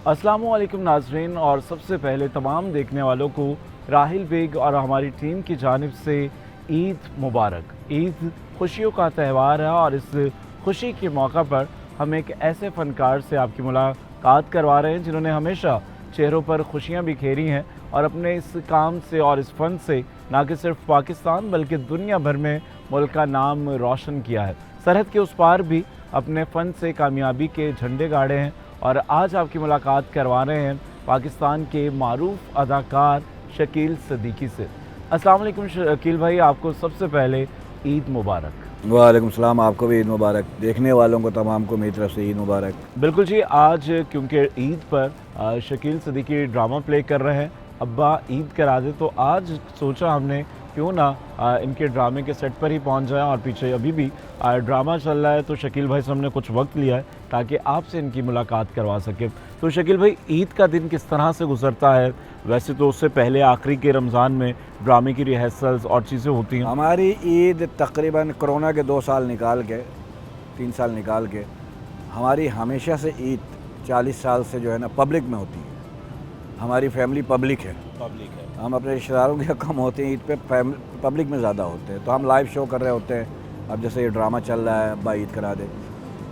अस्सलामुअलैकुम नाजरीन, और सबसे पहले तमाम देखने वालों को राहिल बेग और हमारी टीम की जानिब से ईद मुबारक। ईद खुशियों का त्यौहार है और इस खुशी के मौका पर हम एक ऐसे फ़नकार से आपकी मुलाकात करवा रहे हैं जिन्होंने हमेशा चेहरों पर खुशियाँ बिखेरी हैं और अपने इस काम से और इस फ़न से ना कि सिर्फ पाकिस्तान बल्कि दुनिया भर में मुल्क का नाम रोशन किया है। सरहद के उस पार भी अपने फ़न से कामयाबी के झंडे गाड़े हैं और आज आपकी मुलाकात करवा रहे हैं पाकिस्तान के मारूफ अदाकार शकील सिद्दीकी से। अस्सलाम वालेकुम शकील भाई, आपको सबसे पहले ईद मुबारक। वालेकुम सलाम, आपको भी ईद मुबारक। देखने वालों को तमाम को मेरी तरफ से ईद मुबारक। बिल्कुल जी, आज क्योंकि ईद पर शकील सिद्दीकी ड्रामा प्ले कर रहे हैं, अब्बा ईद करा दे, तो आज सोचा हमने क्यों ना इनके ड्रामे के सेट पर ही पहुंच जाएं और पीछे अभी भी ड्रामा चल रहा है, तो शकील भाई से हमने कुछ वक्त लिया है ताकि आपसे इनकी मुलाकात करवा सके। तो शकील भाई, ईद का दिन किस तरह से गुजरता है? वैसे तो उससे पहले आखिरी के रमज़ान में ड्रामे की रिहर्सल्स और चीज़ें होती हैं। हमारी ईद तकरीबन कोरोना के 2 साल निकाल के 3 साल निकाल के हमारी हमेशा से ईद 40 साल से जो है ना पब्लिक में होती है। हमारी फैमिली पब्लिक है। हम अपने रिश्तेदारों के कम होते हैं, ईद पे पब्लिक में ज़्यादा होते हैं। तो हम लाइव शो कर रहे होते हैं। अब जैसे ये ड्रामा चल रहा है अब्बा ईद करा दे,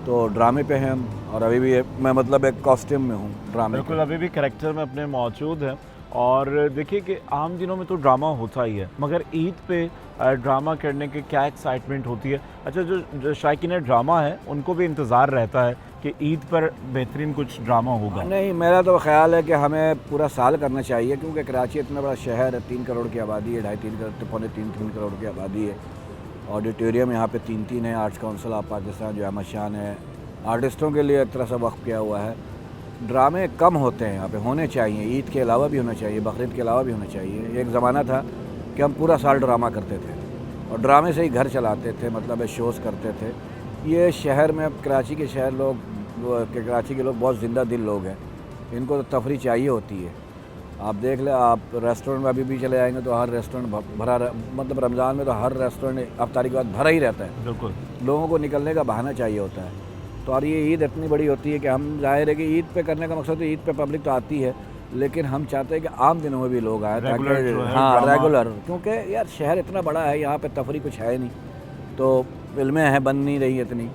तो ड्रामे पे हैं हम, और अभी भी मैं मतलब एक कॉस्ट्यूम में हूँ ड्रामे। बिल्कुल, अभी भी कैरेक्टर में अपने मौजूद हैं। और देखिए कि आम दिनों में तो ड्रामा होता ही है, मगर ईद पे ड्रामा करने के क्या एक्साइटमेंट होती है। अच्छा, जो शायकीन ड्रामा है उनको भी इंतज़ार रहता है कि ईद पर बेहतरीन कुछ ड्रामा होगा। नहीं, मेरा तो ख्याल है कि हमें पूरा साल करना चाहिए, क्योंकि कराची इतना बड़ा शहर है, 3 करोड़ की आबादी है, 2.5-3 करोड़, पौने 3 करोड़ की आबादी है। ऑडिटोरियम यहाँ पे 3 है। आर्ट्स काउंसिल ऑफ पाकिस्तान जो अहमद शाह ने आर्टिस्टों के लिए एक तरह से वक्फ किया हुआ है। ड्रामे कम होते हैं यहाँ पे, होने चाहिए। ईद के अलावा भी होना चाहिए, बकरीद के अलावा भी होना चाहिए। एक ज़माना था कि हम पूरा साल ड्रामा करते थे और ड्रामे से ही घर चलाते थे, मतलब शोज़ करते थे। ये शहर में, अब कराची के कराची के लोग बहुत ज़िंदा दिल लोग हैं, इनको तो तफरी चाहिए होती है। आप देख लें, आप रेस्टोरेंट में अभी भी चले जाएंगे तो हर रेस्टोरेंट भरा, मतलब रमज़ान में तो हर रेस्टोरेंट अफ्तारी के बाद भरा ही रहता है। बिल्कुल, लोगों को निकलने का बहाना चाहिए होता है। तो और ये ईद इतनी बड़ी होती है कि हम, जाहिर है कि ईद पे करने का मकसद तो ईद पे पब्लिक तो आती है, लेकिन हम चाहते हैं कि आम दिनों में भी लोग आए, ताकि रेगुलर, क्योंकि यार शहर इतना बड़ा है, यहाँ पे तफरी कुछ है नहीं, तो फिल्में हैं बन नहीं रही इतनी,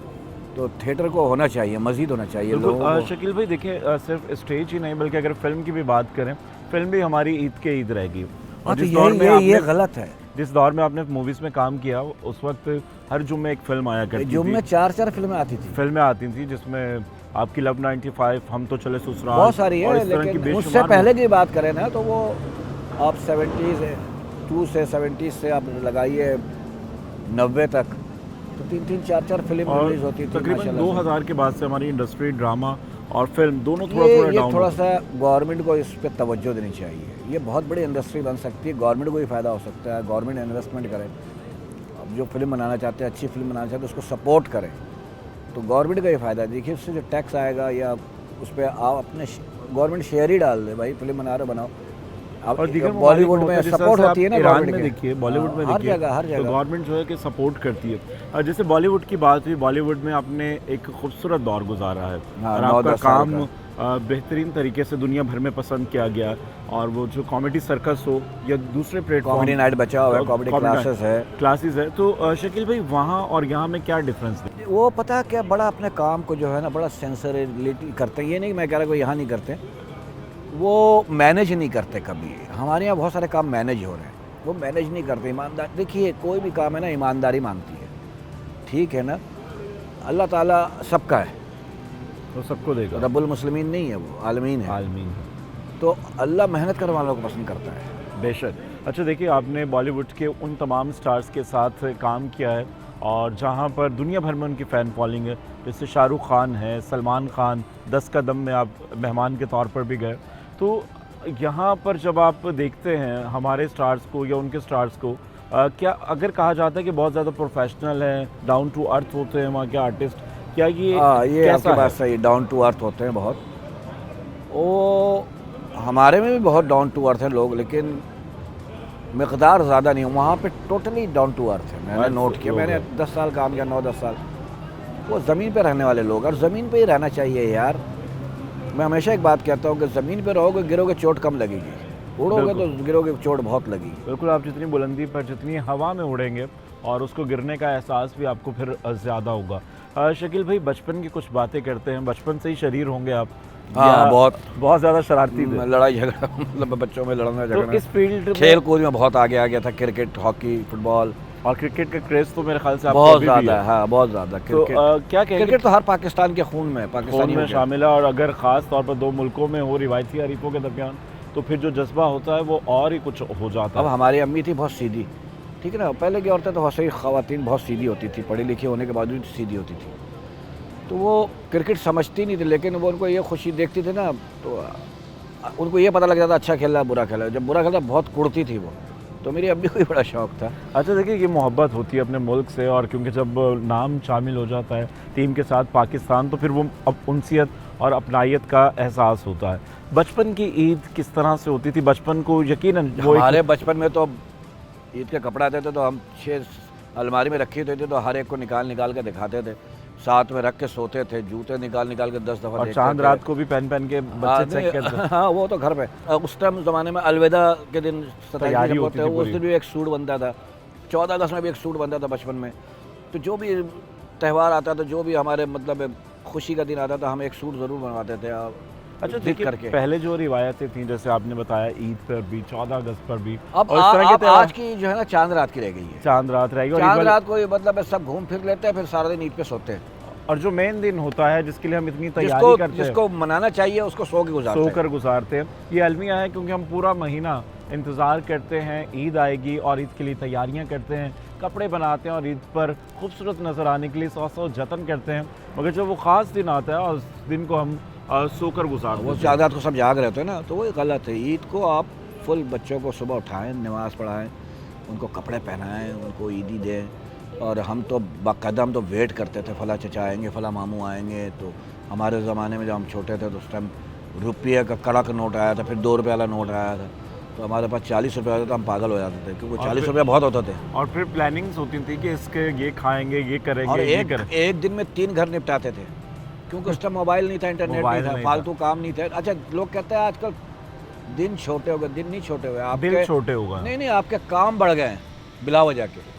तो थिएटर को होना चाहिए, मज़ीद होना चाहिए लोगों को। शकील भाई देखिए, सिर्फ स्टेज ही नहीं बल्कि अगर फिल्म की भी बात करें, फिल्म भी हमारी ईद के ईद रहेगी। और जिस दौर में ये गलत है। जिस दौर में आपने मूवीज़ में काम किया, उस वक्त हर जुम्मे एक फ़िल्म आया करती थी। जुम्मे 4 फिल्में आती थी जिसमें आपकी लव 95, हम तो चले ससुराल, बहुत सारी है, लेकिन उससे पहले की बात करें ना तो वो आप 70s से 70s से आप लगाइए 90 तक, तो 3-3, 4-4 फिल्म रिलीज होती थी। तकरीबन 2000 के बाद से हमारी इंडस्ट्री ड्रामा और फिल्म दोनों थोड़ा सा गवर्नमेंट को इस पर तवज्जो देनी चाहिए। ये बहुत बड़ी इंडस्ट्री बन सकती है, गवर्नमेंट को भी फ़ायदा हो सकता है। गवर्नमेंट इन्वेस्टमेंट करे, अब जो फिल्म बनाना चाहते हैं, अच्छी फिल्म बनाना चाहते हैं, उसको सपोर्ट करें, तो गवर्नमेंट का ये फ़ायदा है। देखिए, उससे जो टैक्स आएगा या उस पर आप अपने गवर्नमेंट शेयर ही डाल दे, भाई फिल्म बना रहे बनाओ। और बॉलीवुड में सपोर्ट होती है ना, ईरान में देखिए, बॉलीवुड में हर देखिए, जगह तो गवर्नमेंट जो है कि सपोर्ट करती है। और जैसे बॉलीवुड की बात हुई, बॉलीवुड में आपने एक खूबसूरत दौर गुजारा है और आपका काम बेहतरीन तरीके से दुनिया भर में पसंद किया गया। और वो जो कॉमेडी सर्कस हो या दूसरे प्लेटफॉर्म, कॉमेडी नाइट बचा हुआ है, कॉमेडी क्लासेस है, तो शकील भाई वहाँ और यहाँ में क्या डिफरेंस है? वो पता क्या, बड़ा अपने काम को जो है ना बड़ा सेंसरिटी करते हैं। ये नहीं मैं कह रहा कोई यहाँ नहीं करते, वो मैनेज नहीं करते कभी। हमारे यहाँ बहुत सारे काम मैनेज हो रहे हैं, वो मैनेज नहीं करते। ईमानदार, देखिए कोई भी काम है ना, ईमानदारी मांगती है, ठीक है ना। अल्लाह ताला सबका है, तो सबको देगा। रब्बुल मुस्लिमीन नहीं है, वो आलमीन है। तो अल्लाह मेहनत करने वालों को पसंद करता है, बेशक। अच्छा देखिए, आपने बॉलीवुड के उन तमाम स्टार्स के साथ काम किया है और जहाँ पर दुनिया भर में उनकी फ़ैन फॉलोइंग है, जैसे शाहरुख खान है, सलमान खान, 10 कदम में आप मेहमान के तौर पर भी गए। तो यहाँ पर जब आप देखते हैं हमारे स्टार्स को या उनके स्टार्स को, क्या अगर कहा जाता है कि बहुत ज़्यादा प्रोफेशनल हैं, डाउन टू अर्थ होते हैं वहाँ के आर्टिस्ट, क्या ये आपकी बात सही, डाउन टू अर्थ होते हैं बहुत। वो हमारे में भी बहुत डाउन टू अर्थ हैं लोग, लेकिन मकदार ज़्यादा नहीं। वहाँ पे टोटली डाउन टू अर्थ है। मैंने नोट किया, मैंने 10 साल काम किया, 9-10 साल। वो ज़मीन पे रहने वाले लोग, और ज़मीन पे ही रहना चाहिए यार। मैं हमेशा एक बात कहता हूँ कि ज़मीन पे रहोगे गिरोगे चोट कम लगेगी, उड़ोगे तो गिरोगे चोट बहुत लगेगी। बिल्कुल, आप जितनी बुलंदी पर जितनी हवा में उड़ेंगे और उसको गिरने का एहसास भी आपको फिर ज़्यादा होगा। शकील भाई, बचपन की कुछ बातें करते हैं। बचपन से ही शरीर होंगे आप? हाँ, या बहुत ज़्यादा शरारती थे? लड़ाई झगड़ा मतलब बच्चों में लड़ना तो झगड़ना। इस फील्ड में खेल कूद में बहुत आगे आ गया था, क्रिकेट, हॉकी, फुटबॉल। और क्रिकेट का क्रेज़ तो मेरे ख्याल से आपको बहुत अभी भी ज़्यादा है। है, हाँ बहुत ज़्यादा। तो क्रिकेट क्या कहेंगे, क्रिकेट तो हर पाकिस्तान के खून में, खून पाकिस्तानी में शामिल है, और अगर ख़ास तौर पर 2 मुल्कों में हो रिवायती हरीफों के दरमियान, तो फिर जो जज्बा होता है वो और ही कुछ हो जाता अब है। हमारी अम्मी थी बहुत सीधी, ठीक है ना। पहले की औरतें तो बहुत सही, ख़वातीन बहुत सीधी होती थी, पढ़ी लिखी होने के बावजूद सीधी होती थी। तो वो क्रिकेट समझती नहीं थी, लेकिन वो उनको ये खुशी देखती थी ना, तो उनको ये पता लग जाता अच्छा खेल रहा है बुरा खेल रहा है। जब बुरा खेलता बहुत कुड़ती थी वो। तो मेरी अम्मी को भी बड़ा शौक़ था। अच्छा, देखिए, ये मोहब्बत होती है अपने मुल्क से, और क्योंकि जब नाम शामिल हो जाता है टीम के साथ पाकिस्तान, तो फिर वो अब उनसियत और अपनायत का एहसास होता है। बचपन की ईद किस तरह से होती थी? बचपन को यकीनन वो हमारे बचपन में तो ईद के कपड़े आते थे तो हम 6 अलमारी में रखे होते थे, तो हर एक को निकाल निकाल के दिखाते थे, साथ में रख के सोते थे, जूते निकाल निकाल के 10 दफ़ा और देखते चांद थे। रात को भी पहन पहन के बच्चे चेक करते थे। हाँ, वो तो घर पे। उस टाइम ज़माने में अलविदा के दिन 27 तैयारी जब होती होते थी उस पूरी। दिन भी एक सूट बनता था। 14 अगस्त में भी एक सूट बनता था बचपन में। तो जो भी त्यौहार आता था, जो भी हमारे मतलब खुशी का दिन आता था, हम एक सूट ज़रूर बनवाते थे। अच्छा, जिद देखिए, करके। पहले जो रिवायतें थी, जैसे आपने बताया ईद पर भी, 14 अगस्त पर भी, अब और इस तरह के त्योहार, आज की जो है ना चांद रात की रह गई है। चांद रात रहेगी, और चांद ईद रात को ये मतलब सब घूम फिर लेते हैं, फिर सारा दिन ईद पे सोते हैं। और जो मेन दिन होता है जिसके लिए हम इतनी तैयारी जिसको करते हैं, जिसको मनाना चाहिए उसको सो के गुजारते हैं। सोकर गुजारते हैं। ये अलमिया है, क्योंकि हम पूरा महीना इंतज़ार करते हैं ईद आएगी, और ईद के लिए तैयारियां करते हैं, कपड़े बनाते हैं, और ईद पर खूबसूरत नज़र आने के लिए 100 जतन करते हैं। मगर जब वो ख़ास दिन आता है और उस दिन को हम सोकर गुजारते वो हैं। चांद रात को सब जाग रहे होते हैं ना, तो वो गलत है। ईद को आप फुल बच्चों को सुबह उठाएं, नमाज़ पढ़ाएं, उनको कपड़े पहनाएं, उनको ईदी दें। और हम तो बाकायदा हम तो वेट करते थे, फ़ला चचा आएंगे, फ़ला मामू आएंगे। तो हमारे ज़माने में जब हम छोटे थे तो उस टाइम रुपये का कड़क नोट आया था, फिर 2 रुपये वाला नोट आया था। तो हमारे पास 40 रुपये होते तो हम पागल हो जाते थे, क्योंकि 40 रुपये बहुत होते थे। और फिर प्लानिंग्स होती थी कि इसके ये खाएंगे, ये और करेंगे, ये करेंगे। एक दिन में 3 घर निपटाते थे, क्योंकि उस टाइम मोबाइल नहीं था, इंटरनेट मोबाइल नहीं था, नहीं फालतू काम नहीं था। अच्छा, लोग कहते हैं आजकल दिन छोटे हो गए। दिन नहीं छोटे हुए, दिल आपके छोटे होगा। नहीं, आपके काम बढ़ गए हैं बिला वजह के।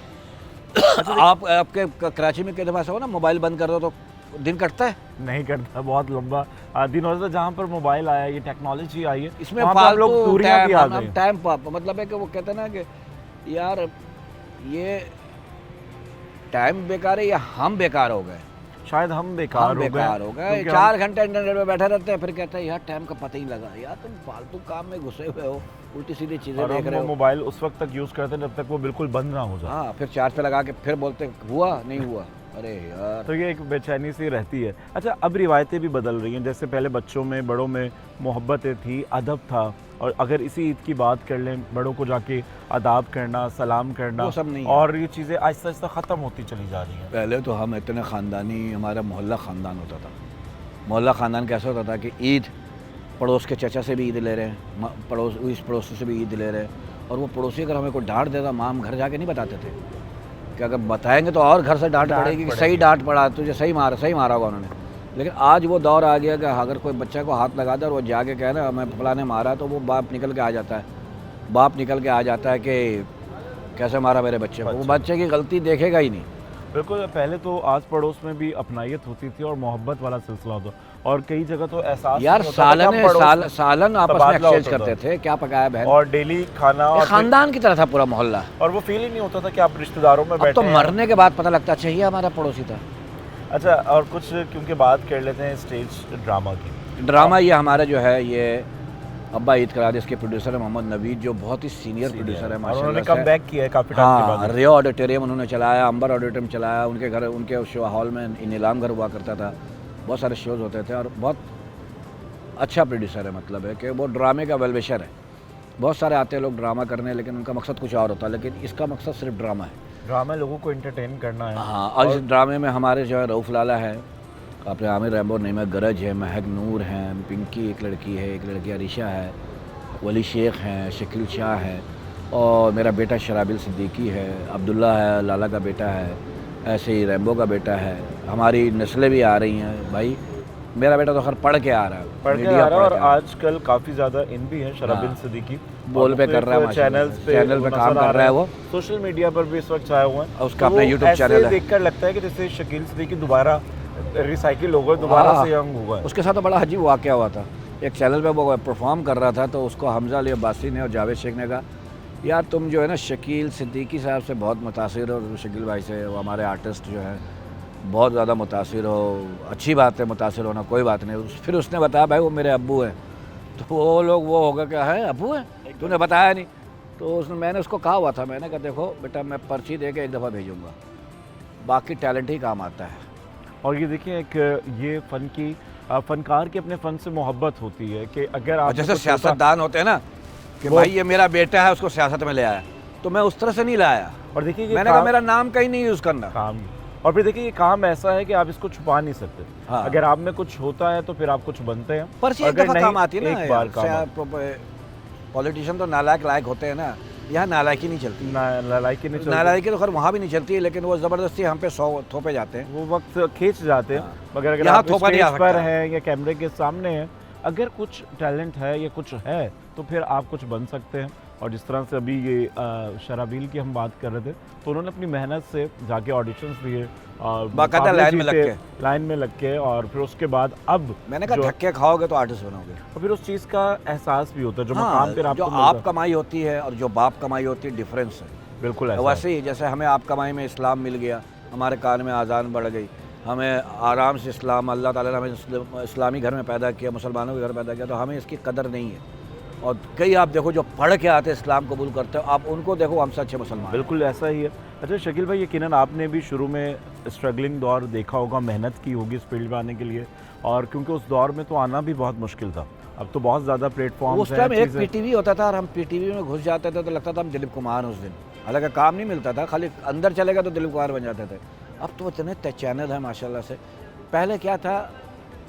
आपके कराची में कई दफ़ा ऐसा हो ना, मोबाइल बंद कर दो तो दिन कटता है। नहीं करता, बहुत लंबा दिन होता है। जहाँ पर मोबाइल आया, ये टेक्नोलॉजी आई है, इसमें वहाँ पर हम लोग फालतू दूरियां भी आ टाइम गई। टाइम मतलब है कि वो कहते हैं ना कि यार ये टाइम बेकार है या हम बेकार हो गए। शायद हम बेकार हो गए। क्योंकि 4 घंटे इंटरनेट पे बैठे रहते हैं, फिर कहते हैं यार टाइम का पता ही लगा। यार तुम फालतू काम में घुसे हुए हो, उल्टी सीधी चीज़ें और देख हम रहे हो। मोबाइल उस वक्त तक यूज़ करते हैं जब तक वो बिल्कुल बंद ना हो जाए। हाँ, फिर चार्ज पे लगा के फिर बोलते हुआ नहीं हुआ। अरे यार, तो ये एक बेचैनी सी रहती है। अच्छा, अब रिवायतें भी बदल रही हैं। जैसे पहले बच्चों में, बड़ों में मोहब्बतें थी, अदब था, और अगर इसी ईद की बात कर लें, बड़ों को जाके आदाब करना, सलाम करना, वो सब नहीं है। और ये चीज़ें आहिस्ता आहिस्ता ख़त्म होती चली जा रही हैं। पहले तो हम इतने ख़ानदानी, हमारा मोहल्ला ख़ानदान होता था। मोहल्ला ख़ानदान कैसे होता था कि ईद पड़ोस के चचा से भी ईद ले रहे हैं, इस पड़ोसी से भी ईद ले रहे हैं। और वो पड़ोसी अगर हमें कोई डांट देता, माँ हम घर जाके नहीं बताते थे कि अगर बताएंगे तो और घर से डांट पड़ेगी कि सही डांट पड़ा, तुझे सही मारा होगा उन्होंने। लेकिन आज वो दौर आ गया कि अगर कोई बच्चा को हाथ लगा दे और वो जाके कहे ना मैं फलाने मारा, तो वो बाप निकल के आ जाता है कि कैसे मारा मेरे बच्चे को। वो बच्चे की गलती देखेगा ही नहीं। बिल्कुल, पहले तो आस पड़ोस में भी अपनायत होती थी और मोहब्बत वाला सिलसिला होता, और कई जगह तो एहसास यार नहीं होता था कि हम पड़ोस सालन आपस में तबादला एक्सचेंज होता था। करते थे, क्या पकाया बहन, और डेली खाना, और खानदान की तरह था पूरा मोहल्ला। और वो फील ही नहीं होता था कि आप रिश्तेदारों में अब बैठे तो हैं। मरने के बाद पता लगता चाहिए हमारा पड़ोसी था। अच्छा, और कुछ क्योंकि बात कर लेते हैं स्टेज ड्रामा की। ड्रामा ये हमारा जो है, ये अब्बा ईद करा दे, इसके प्रोड्यूसर है मोहम्मद नवीद, जो बहुत ही सीनियर प्रोड्यूसर है और उन्होंने माशाल्लाह कम से। बैक किया है काफ़ी टाइम के हाँ, बाद। रियो ऑडिटोरियम उन्होंने चलाया, अंबर ऑडिटोरियम चलाया, उनके घर, उनके शो हॉल में नीलाम घर हुआ करता था, बहुत सारे शोज़ होते थे। और बहुत अच्छा प्रोड्यूसर है, मतलब है कि वो ड्रामे का वेलविशर है। बहुत सारे आते हैं लोग ड्रामा करने, लेकिन उनका मकसद कुछ और होता है, लेकिन इसका मकसद सिर्फ ड्रामा है। ड्रामा लोगों को एंटरटेन करना है। हाँ, और इस ड्रामे में हमारे जो है रऊफ़ लाला है, अपने आमिर रैम्बो, नईमा गरज है, महक नूर हैं, पिंकी एक लड़की है, एक लड़की अरीशा है, वली शेख हैं, शकील शाह है, और मेरा बेटा शराबिल सिद्दीकी है, अब्दुल्ला है, लाला का बेटा है, ऐसे ही रैम्बो का बेटा है। हमारी नस्लें भी आ रही हैं भाई। मेरा बेटा तो खैर पढ़ के आ रहा है, पढ़ के मीडिया आ रहा है। पढ़ और के आ रहा है। आजकल काफ़ी ज़्यादा इन भी है शराबिल हाँ। सिद्दीकी, बोल पे कर रहा है माशाल्लाह। चैनल पे काम कर रहा है वो। सोशल मीडिया पर भी इस वक्त छाया हुआ है। और उसका तो अपना वो YouTube ऐसे चैनल है। देखकर लगता है कि जैसे शकील सिद्दीकी दोबारा रिसाइकिल हो गए, दोबारा हाँ। से यंग हुआ है। उसके साथ तो बड़ा अजीब वाक़या हुआ था। एक चैनल पे वो परफॉर्म कर रहा था, तो उसको हमजा अली अब्बासी ने और जावेद शेख ने कहा, यार तुम जो है ना शकील सिद्दीकी साहब से बहुत मुतासिर हो, शकील भाई से, वो हमारे आर्टिस्ट जो हैं बहुत ज़्यादा मुतासिर हो, अच्छी बात है मुतासिर होना, कोई बात नहीं। फिर उसने बताया भाई वो मेरे अब्बू हैं। तो वो लोग वो होगा क्या है अब्बू है, तूने बताया नहीं। तो उसने मैंने उसको कहा हुआ था, मैंने कहा देखो बेटा मैं पर्ची दे के एक दफ़ा भेजूँगा, बाकी टैलेंट ही काम आता है। और ये देखिए एक ये फ़न की फ़नकार की अपने फ़न से मोहब्बत होती है कि अगर और आप जैसे सियासतदान होते हैं ना कि वो- भाई ये मेरा बेटा है उसको सियासत में ले आया, तो मैं उस तरह से नहीं लाया। और देखिए ये मैंने कहा काम- मेरा नाम कहीं नहीं यूज़ करना। काम और फिर देखिए ये काम ऐसा है कि आप इसको छुपा नहीं सकते। हाँ। अगर आप में कुछ होता है तो फिर आप कुछ बनते हैं। पर्ची और एक अगर दफ़ा नहीं, काम आती है ना एक बार काम यार। पॉलिटिशियन तो नालायक लायक होते हैं ना, यहाँ नालायकी नहीं चलती। नालायकी नहीं चलती। नालायकी तो खैर वहाँ भी नहीं चलती है, लेकिन वो ज़बरदस्ती हम पे 100 थोपे जाते हैं। वो वक्त खींच जाते हैं। हाँ। मगर अगर यहाँ आप थोपा नहीं आ स्टेज पर सकता। हैं या कैमरे के सामने हैं, अगर कुछ टैलेंट है या कुछ है तो फिर आप कुछ बन सकते हैं। और जिस तरह से अभी ये शराबील की हम बात कर रहे थे, तो उन्होंने अपनी मेहनत से जाके ऑडिशंस दिए और बाकायदा मुकाबले लाइन में लग जीते, के। लाइन में लग के, और फिर उसके बाद अब मैंने कहा जो- धक्के खाओगे तो आर्टिस्ट बनोगे। और फिर उस चीज़ का एहसास भी होता है जो हाँ, मकाम फिर आपको जो मिलता आप है। कमाई होती है और जो बाप कमाई होती है, डिफरेंस है। बिल्कुल ऐसा है। वैसे ही जैसे हमें आप कमाई में इस्लाम मिल गया, हमारे कान में आज़ान बढ़ गई, हमें आराम से इस्लाम, अल्लाह ताला ने हमें इस्लामी घर में पैदा किया, मुसलमानों के घर में पैदा किया, तो हमें इसकी कदर नहीं है। और कई आप देखो जो पढ़ के आते इस्लाम कबूल करते हो, आप उनको देखो हमसे अच्छे मुसलमान हैं। बिल्कुल ऐसा ही है। अच्छा शकील भाई, यकीनन आपने भी शुरू में स्ट्रगलिंग दौर देखा होगा, मेहनत की होगी इस फील्ड में आने के लिए, और क्योंकि उस दौर में तो आना भी बहुत मुश्किल था। अब तो बहुत ज़्यादा प्लेटफॉर्म उस टाइम एक पीटीवी होता था और हम पीटीवी में घुस जाते थे तो लगता था हम दिलीप कुमार उस दिन। हालांकि काम नहीं मिलता था, खाली अंदर चलेगा तो दिलीप कुमार बन जाते थे। अब तो इतने चैनल हैं माशाल्लाह से। पहले क्या था,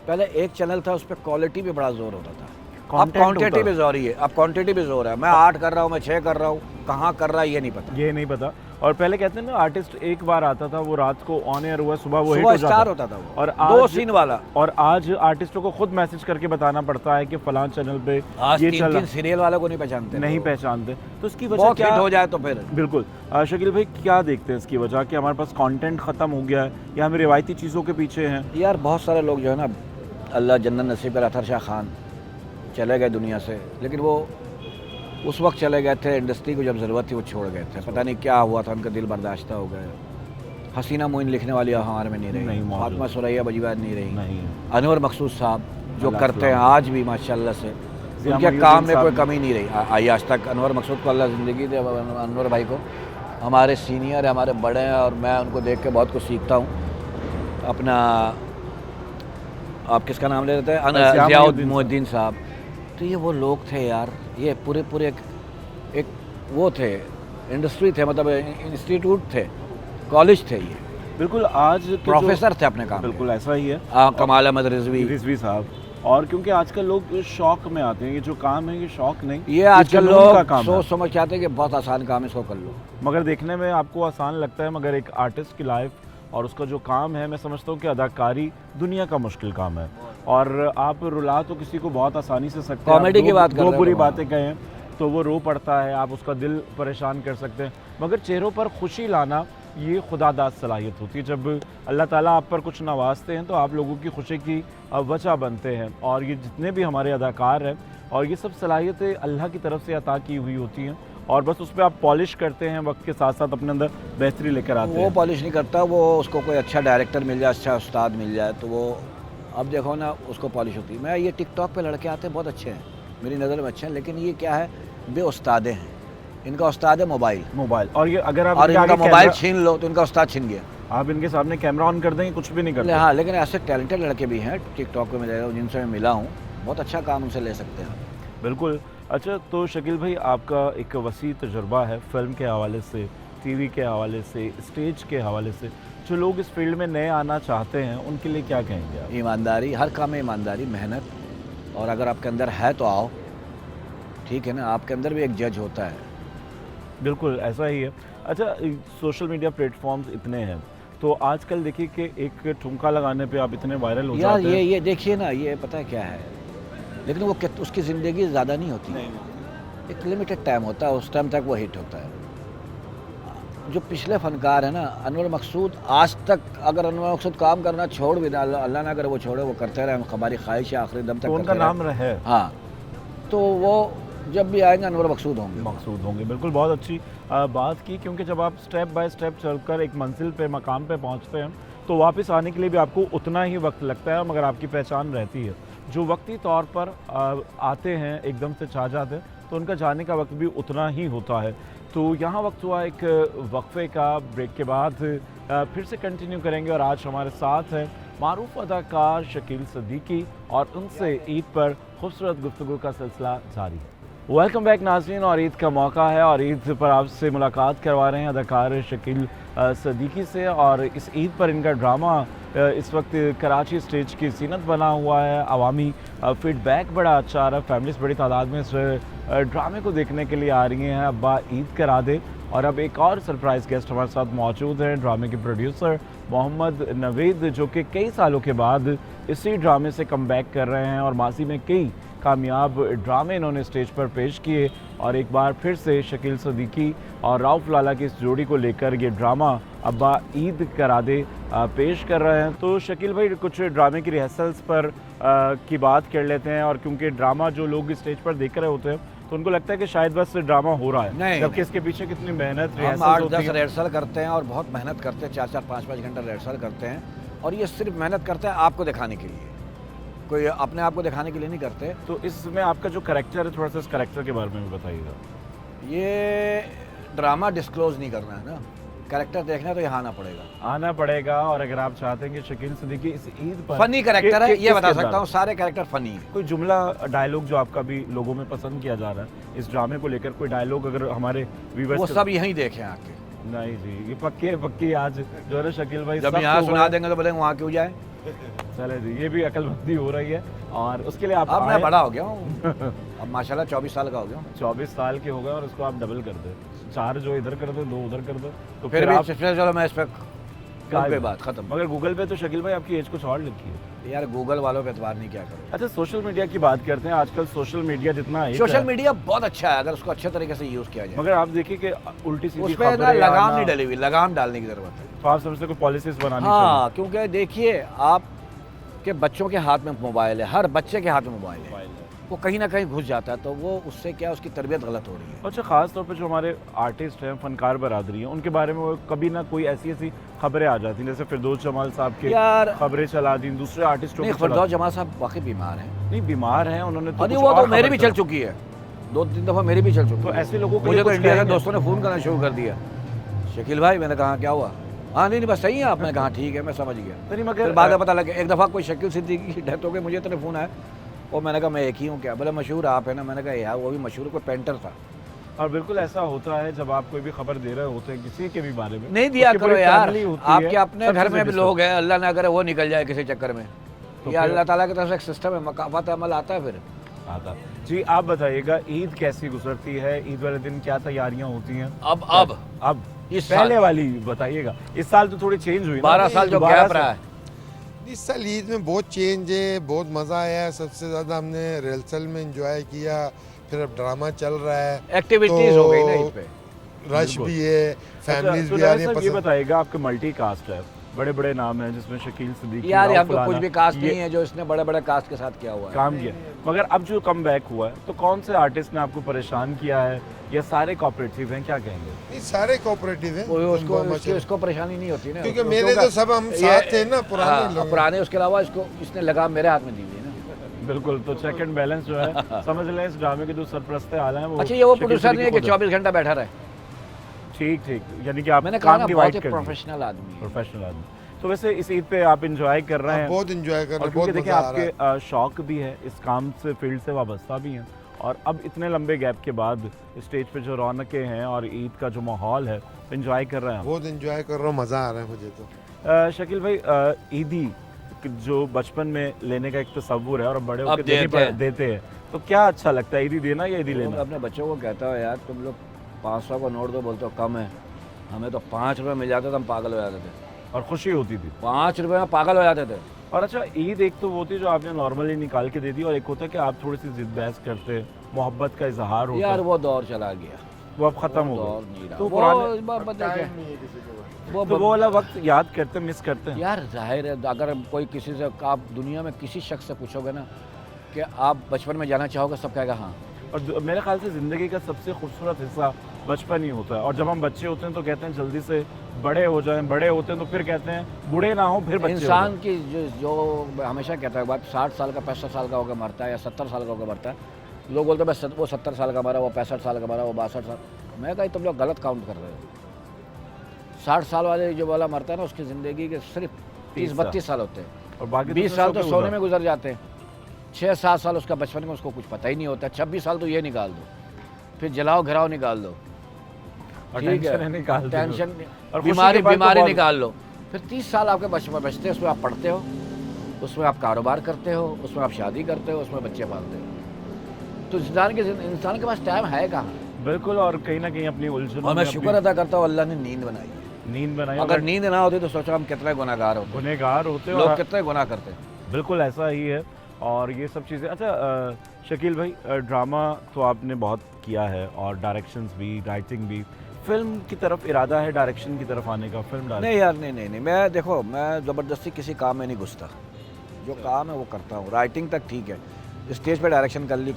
पहले एक चैनल था, उस पर क्वालिटी पे बड़ा जोर होता था। अब Content क्वांटिटी होता पे जोर ही है, अब क्वांटिटी पे जोर है। मैं 8 कर रहा हूँ, मैं 6 कर रहा हूँ, कहाँ कर रहा है ये नहीं पता। ये नहीं पता। और पहले कहते हैं ना, आर्टिस्ट एक बार आता था, वो रात को ऑन एयर हुआ, सुबह वो हिट सुबह हो जाता स्टार होता था वो, और 2 आज सीन वाला। और आज आर्टिस्टों को खुद मैसेज करके बताना पड़ता है कि फलां चैनल पे आज ये 3 सीरियल वालों को नहीं पहचानते, नहीं पहचानते। तो इसकी वजह बहुत क्या हिट हो जाए तो फिर। बिल्कुल। शकील भाई क्या देखते हैं इसकी वजह, कि हमारे पास कंटेंट ख़त्म हो गया है या हम रिवायती चीज़ों के पीछे हैं? यार बहुत सारे लोग जो है ना, अल्लाह जन्नत नसीब करे, अतर शाह खान चले गए दुनिया से, लेकिन वो उस वक्त चले गए थे, इंडस्ट्री को जब ज़रूरत थी वो छोड़ गए थे। पता नहीं क्या हुआ था, उनका दिल बर्दाश्त हो गए। हसीना मोइन लिखने वाली हमारे में नहीं नहीं रही, मौजूद। फातिमा सुरैया बजीबाद नहीं रही, नहीं। अनवर मकसूद साहब जो अल्लाह करते हैं सलामत। आज भी माशाल्लाह से, जिया उनके मोइनुद्दीन काम में साहब कोई ने- कमी नहीं रही आई आज तक। अनवर मकसूद को अल्लाह ज़िंदगी दे, अनवर भाई को, हमारे सीनियर है, हमारे बड़े हैं, और मैं उनको देख के बहुत कुछ सीखता हूँ। अपना आप किसका नाम ले लेते हैं, जिया जिया मोइनुद्दीन मोइनुद्दीन साहब। तो ये वो लोग थे यार, ये पूरे एक वो थे, इंडस्ट्री थे, मतलब इंस्टीट्यूट थे, कॉलेज थे, ये बिल्कुल। आज के जो- प्रोफेसर थे अपने काम बिल्कुल ऐसा ही है। कमाल अहमद रिजवी। रिजवी साहब। और क्योंकि आजकल लोग शौक में आते हैं, ये जो काम है ये शौक नहीं, ये आजकल जुनून लोग का काम है। सोच समझ के आते हैं कि बहुत आसान काम है, इसको कर लो। मगर देखने में आपको आसान लगता है, मगर एक आर्टिस्ट की लाइफ और उसका जो काम है, मैं समझता हूँ कि अदाकारी दुनिया का मुश्किल काम है। और आप रुला तो किसी को बहुत आसानी से सकते हैं। कॉमेडी आप की बात कर दो रहे हो बुरी तो बातें कहें तो वो रो पड़ता है, आप उसका दिल परेशान कर सकते हैं। मगर चेहरों पर खुशी लाना ये खुदादाद सलाहियत होती है। जब अल्लाह ताला आप पर कुछ नवाजते हैं तो आप लोगों की खुशी की वजह बनते हैं। और ये जितने भी हमारे अदाकार हैं, और ये सब सलाहियतें अल्लाह की तरफ से अता की हुई होती हैं, और बस उस पर आप पॉलिश करते हैं, वक्त के साथ साथ अपने अंदर बेहतरी लेकर आते वो हैं। पॉलिश नहीं करता, वो उसको कोई अच्छा डायरेक्टर मिल जाए, अच्छा उस्ताद मिल जाए तो वो, अब देखो ना, उसको पॉलिश होती है। मैं ये टिकटॉक पे लड़के आते हैं बहुत अच्छे हैं, मेरी नज़र में अच्छे हैं, लेकिन ये क्या है, बे उस्तादे हैं। इनका उस्ताद है मोबाइल, और ये अगर आप और इनके इनका आगे मोबाइल कैमरा- छीन लो तो इनका उस्ताद छीन गया। आप इनके सामने कैमरा ऑन कर देंगे कुछ भी नहीं करते। हाँ, लेकिन ऐसे टैलेंटेड लड़के भी हैं टिकटॉक पे, मैं जिनसे मैं मिला हूँ, बहुत अच्छा काम उनसे ले सकते हैं। बिल्कुल। अच्छा, तो शकील भाई आपका एक वसी तजुर्बा है फ़िल्म के हवाले से, टीवी के हवाले से, स्टेज के हवाले से। जो लोग इस फील्ड में नए आना चाहते हैं उनके लिए क्या कहेंगे आप? ईमानदारी, हर काम में ईमानदारी, मेहनत, और अगर आपके अंदर है तो आओ, ठीक है ना। आपके अंदर भी एक जज होता है। बिल्कुल ऐसा ही है। अच्छा, सोशल मीडिया प्लेटफॉर्म्स इतने हैं, तो आजकल देखिए कि एक ठुमका लगाने पे आप इतने वायरल हो यार जाते हैं। ये देखिए ना, ये पता है क्या है, लेकिन वो उसकी ज़िंदगी ज़्यादा नहीं होती है, एक लिमिटेड टाइम होता है, उस टाइम तक वो हिट होता है। जो पिछले फनकार है ना, अनवर मकसूद, आज तक अगर अनवर मकसूद काम करना छोड़ भी ना, अल्लाह ना करे वो छोड़े, वो करते रहे, हमारी ख्वाहिश है आखिरी दम तक तो उनका करते नाम है रहे। हाँ, तो वो जब भी आएंगे अनवर मकसूद होंगे। मकसूद होंगे। बिल्कुल, बहुत अच्छी बात की, क्योंकि जब आप स्टेप बाय स्टेप चलकर एक मंजिल पे, मकाम पे पहुंचते हैं, तो वापस आने के लिए भी आपको उतना ही वक्त लगता है, मगर आपकी पहचान रहती है। जो वक्ती तौर पर आते हैं, एकदम से छा जाते हैं, तो उनका जाने का वक्त भी उतना ही होता है। तो यहाँ वक्त हुआ एक वक्फे का। ब्रेक के बाद फिर से कंटिन्यू करेंगे, और आज हमारे साथ हैं मारूफ अदाकार शकील सिद्दीकी, और उनसे ईद पर खूबसूरत गुफ्तगू का सिलसिला जारी है। वेलकम बैक नाज़रीन, और ईद का मौका है और ईद पर आपसे मुलाकात करवा रहे हैं अदाकार शकील सिद्दीकी से। और इस ईद पर इनका ड्रामा इस वक्त कराची स्टेज की जीनत बना हुआ है। अवामी फीडबैक बड़ा अच्छा आ रहा है, फैमिलीज बड़ी तादाद में इस ड्रामे को देखने के लिए आ रही हैं। अब्बा ईद करा दे। और अब एक और सरप्राइज़ गेस्ट हमारे साथ मौजूद हैं, ड्रामे के प्रोड्यूसर मोहम्मद नवेद, जो कि कई सालों के बाद इसी ड्रामे से कम बैक कर रहे हैं, और माजी में कई कामयाब ड्रामे इन्होंने स्टेज पर पेश किए, और एक बार फिर से शकील सिद्दीकी और राउफ लाला की इस जोड़ी को लेकर ये ड्रामा अब्बा ईद करा दे पेश कर रहे हैं। तो शकील भाई, कुछ ड्रामे की रिहर्सल्स पर की बात कर लेते हैं, और क्योंकि ड्रामा जो लोग स्टेज पर देख रहे होते हैं, तो उनको लगता है कि शायद बस ड्रामा हो रहा है, नहीं, जबकि इसके पीछे कितनी मेहनत, हम रिहर्सल्स 8-10 होती हैं। रिहर्सल करते हैं और बहुत मेहनत करते हैं, 4-4 5-5 घंटा रिहर्सल करते हैं, और ये सिर्फ मेहनत करते हैं आपको दिखाने के लिए, कोई अपने आप को दिखाने के लिए नहीं करते। तो इसमें आपका जो कैरेक्टर है, थोड़ा सा इस कैरेक्टर के बारे में भी बताइएगा। ये ड्रामा डिस्क्लोज नहीं करना है ना, कैरेक्टर देखना है तो यहाँ आना पड़ेगा। आना पड़ेगा। और अगर आप चाहते हैं कि शकील सिद्दीकी इस ईद पर फनी कैरेक्टर है, ये किस बता किरदार? सकता हूँ, सारे कैरेक्टर फनी है। कोई जुमला, डायलॉग जो आपका भी लोगों में पसंद किया जा रहा है इस ड्रामे को लेकर, कोई डायलॉग अगर हमारे व्यूअर्स वो सब यहीं देखे आके, नहीं जी, ये पक्की आज जो है ना शकील भाई, जब सब यहाँ तो सुना हुआ। देंगे तो बोलेंगे वहाँ क्यों जाए। चले जी, ये भी अकलमंदी हो रही है, और उसके लिए आप अब मैं आए। बड़ा हो गया हूँ, अब माशाल्लाह 24 साल का हो गया हूँ। 24 साल के हो गए, और उसको आप डबल कर दे, 4 जो इधर कर दो, 2 उधर कर दो, तो फिर फिर भी आप चलो मैं इस पर काय पे बात? बात खत्म। मगर गूगल पे तो शकील भाई आपकी एज कुछ और लिखी है। यार गूगल वालों पे एतबार नहीं, क्या करो। अच्छा, सोशल मीडिया की बात करते हैं। आजकल सोशल मीडिया जितना हिट सोशल है, मीडिया बहुत अच्छा है अगर उसको अच्छे तरीके से यूज़ किया जाए। मगर आप देखिए कि उल्टी सीधी उस पर ना खबरें लगाम आना, नहीं डली हुई, लगाम डालने की ज़रूरत है। तो आप समझते कोई पॉलिसीज बनानी हाँ, क्योंकि देखिए आप के बच्चों के हाथ में मोबाइल है, हर बच्चे के हाथ में मोबाइल है, चाहिए। वो कहीं ना कहीं घुस जाता है, तो वो उससे क्या उसकी तरबियत गलत हो रही है। अच्छा, ख़ास तौर पे जो हमारे आर्टिस्ट हैं, फनकार बरादरी हैं, उनके बारे में वो कभी ना कोई ऐसी खबरें आ जाती हैं, जैसे फिरदौस जमाल साहब के यार खबरें चला दी, दूसरे आर्टिस्टों नहीं, को चला फिरदौस दी। जमाल साहब वाकई बीमार हैं। नहीं, बीमार हैं उन्होंने तो नहीं, कुछ वो तो और मेरी खबर भी चल चला। चुकी है, 2-3 दफ़ा मेरी भी चल चुकी तो है। ऐसे लोगों को मुझे ये तो कुछ इंडिया के कहेंगे? दोस्तों ने फ़ोन करना शुरू कर दिया, शकील भाई, मैंने कहा क्या हुआ, हाँ नहीं बस सही है आपने कहा, ठीक है मैं समझ गया। तो नहीं, फिर मगर बाद में पता लगा, एक दफ़ा कोई शकील सिद्दीकी की डेथ हो गई, मुझे इतने फ़ोन आया, और मैंने कहा मैं एक ही हूँ क्या, बोले मशहूर आप है ना, मैंने कहा यार वो भी मशहूर, कोई पेंटर था। और बिल्कुल ऐसा होता है जब आप कोई भी खबर दे रहे होते हैं किसी के भी बारे में, नहीं दिया उसकी करो पूरी यार, फैमिली होती है, आपके अपने सब घर चीज़ें में भी डिस्टर्ब। लोग हैं, अल्लाह ना करे वो निकल जाए किसी चक्कर में, तो ये फिर- अल्लाह ताला की तरफ से एक सिस्टम है, मकाफत अमल आता है। फिर आता जी, आप बताइएगा ईद कैसी गुजरती है, ईद वाले दिन क्या तैयारियां होती हैं? अब इस पहले साल वाली बताइएगा। इस साल तो थोड़ी चेंज हुई ना, 12 साल जो दोबारा गैप से- रहा है। इस साल ईद में बहुत चेंज है, बहुत मज़ा आया है। सबसे ज़्यादा हमने रिहर्सल में एंजॉय किया, फिर अब ड्रामा चल रहा है, एक्टिविटीज हो गई ना इस पे। रश बिल्कुल। भी है, अच्छा, फैमिलीज तो भी आ रही जरा हैं साहब ये पसंद। बताइएगा, आपके मल्टी कास्ट है, बड़े बड़े नाम हैं जिसमें शकील सिद्दीकी, यार राउफ हम तो कुछ फलाना, भी कास्ट ये नहीं है जो इसने बड़े बड़े कास्ट के साथ किया हुआ है। काम किया। मगर अब जो कम बैक हुआ है, तो कौन से आर्टिस्ट ने आपको परेशान किया है, या सारे कॉपरेटिव हैं, क्या कहेंगे? नहीं, सारे कोऑपरेटिव हैं, वो उसको मोहम्मद उसकी शरीफ। उसको परेशानी नहीं होती ना, क्योंकि मेरे तो सब हम साथ थे ना, पुराने लोग। पुराने, उसके अलावा इसको इसने लगाम मेरे हाथ में दी हुई है ना। बिल्कुल, तो चेक एंड बैलेंस जो है समझ लें, इस ड्रामे के जो सरप्रस्ते आला हैं वो अच्छा, ये वो शकील प्रोड्यूसर नहीं है कि सिद्दीकी खुद 24 घंटा बैठा रहे। ठीक, यानी कि आप मैंने कहा काम ना, डिवाइड बहुत कर दिए। प्रोफेशनल आदमी है। प्रोफेशनल आदमी। तो वैसे इस ईद पे आप इंजॉय कर रहे हैं, बहुत एंजॉय कर रहे और हैं, क्योंकि बहुत देखिए मज़ा आ रहा है। आपके शौक भी है, इस काम से, फील्ड से वाबस्ता भी हैं, और अब इतने लंबे गैप के बाद स्टेज पे जो रौनकें हैं और ईद का जो माहौल है, इंजॉय कर रहे हैं आप? बहुत एंजॉय कर रहा हूँ, मज़ा आ रहा है मुझे तो। शकील भाई, ईदी जो बचपन में लेने का एक तस्वुर है और अब बड़े अब होकर देते हैं, तो क्या अच्छा लगता है, ईदी देना या ईदी मैं लेना? अपने बच्चों को कहता हूँ यार तुम लोग 500 का नोट दो, बोलते हो कम है, हमें तो 5 रुपये मिल जाते तो हम पागल हो जाते थे। और खुशी होती थी। 5 रुपए में पागल हो जाते थे। और अच्छा, ईद एक तो वो थी जो आपने नॉर्मली निकाल के दे दी, और एक होता है कि आप थोड़ी सी जिद बहस करते, मोहब्बत का इजहार होता यार है, वो दौर चला गया, वो अब खत्म हो दौर गया। नहीं रहा। तो वो पुराने पता है टाइम नहीं है किसी के पास। तो वो वाला वक्त याद करते, मिस करते हैं। यार जाहिर है, अगर कोई किसी से, आप दुनिया में किसी शख्स से पूछोगे ना कि आप बचपन में जाना चाहोगे, सब कहेगा हाँ। और मेरे ख्याल से ज़िंदगी का सबसे खूबसूरत हिस्सा बचपन ही होता है। और जब हम बच्चे होते हैं तो कहते हैं जल्दी से बड़े हो जाएं, बड़े होते हैं तो फिर कहते हैं बूढ़े ना हो, फिर बच्चे हो इंसान जाएं। की जो मैं हमेशा कहता है बात, 60 साल का 65 साल का होकर मरता है या 70 साल का होकर मरता है। लोग बोलते हैं बस वो 70 साल का मरा, वो 65 साल का मरा, वो 62 साल। मैं कहा तुम लोग गलत काउंट कर रहे हो। 60 साल वाले जो वाला मरता है ना, उसकी ज़िंदगी के सिर्फ 30-32 साल होते हैं, और बाकी 20 साल तो सोने में गुजर जाते हैं। 6-7 साल उसका बचपन में उसको कुछ पता ही नहीं होता। 26 साल तो ये निकाल दो, फिर जलाओ घिराओ निकाल दो, और ठीक टेंशन है, निकाल दो। टेंशन, और खुशी बीमारी के बाद तो बीमारी बहुत- निकाल लो। फिर 30 साल आपके बचपन बचते हैं, उसमें आप पढ़ते हो, उसमें आप कारोबार करते हो, उसमें आप शादी करते हो, उसमें बच्चे पालते हो। तो इंसान के पास टाइम है कहाँ? बिल्कुल। और कहीं ना कहीं अपनी उलझनों और मैं में शुक्र अदा करता हूँ अल्लाह ने नींद बनाई है। अपनी नींद बनाई। अगर नींद ना होती तो सोचो हम कितने गुनाहगार होते, गुनहगार होते लोग और कितने गुनाह करते। बिल्कुल ऐसा ही है। और ये सब चीज़ें, अच्छा शकील भाई, ड्रामा तो आपने बहुत किया है, और डायरेक्शंस भी, राइटिंग भी। फिल्म की तरफ इरादा है डायरेक्शन की तरफ आने का? Film direction? नहीं यार, नहीं, मैं देखो, मैं ज़बरदस्ती किसी काम में नहीं घुसता। जो काम है वो करता हूँ। राइटिंग तक ठीक है, स्टेज पे डायरेक्शन कर ली,